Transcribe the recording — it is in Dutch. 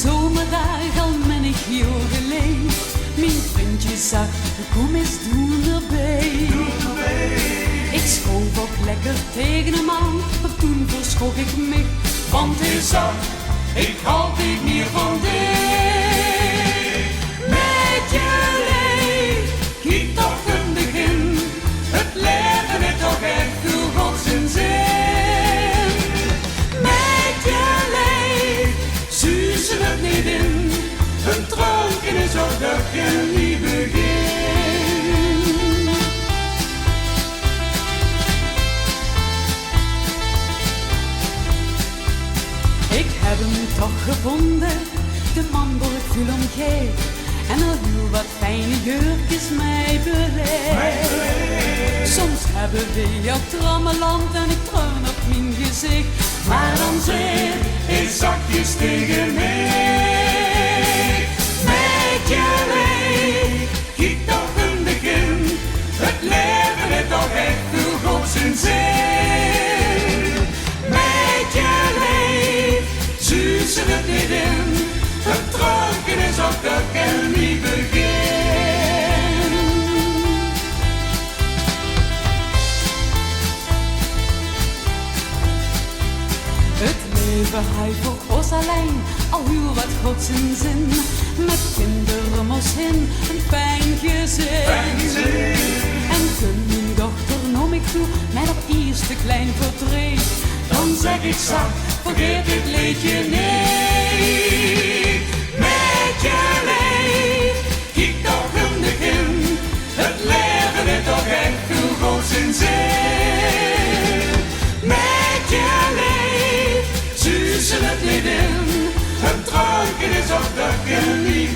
zomerdag al menig jaar geleden. Mijn vriendje zag, kom eens doen erbij. Ik schoof ook lekker tegen hem aan, maar toen verschrok ik me. Want hij zag, ik hou niet meer van dit. Met je leef, kijk toch een begin. Het leven is toch echt veel God zijn zin. Met je leef, zuzen het niet in. Een dronken is ook dat je niet begin. Ik heb hem toch gevonden, de man door het viel omgeeft. En al heel wat fijne jurkjes mij beleefd. Soms hebben we ook trammeland en ik treun op mijn gezicht. Maar dan zeg ik zachtjes tegen mij. Met je leef, kijk toch een begin. Het leven heeft toch echt veel God zijn zin. Met je leef, zuzen het niet in. Het dronken is ook dat kan niet begin. Het leven hij voor ons alleen, al heel wat God zijn zin. Met kinderen om ons heen, een fijn gezin. En kun mijn dochter noem ik toe, met op eerste klein verdriet. Dan zeg ik zacht, vergeet dit liedje niet. Met je leef, kijk toch een begin. Het leven heeft toch echt veel God zijn zin. Met je leef, zuzen het niet in. Het dronken is ook dat je niet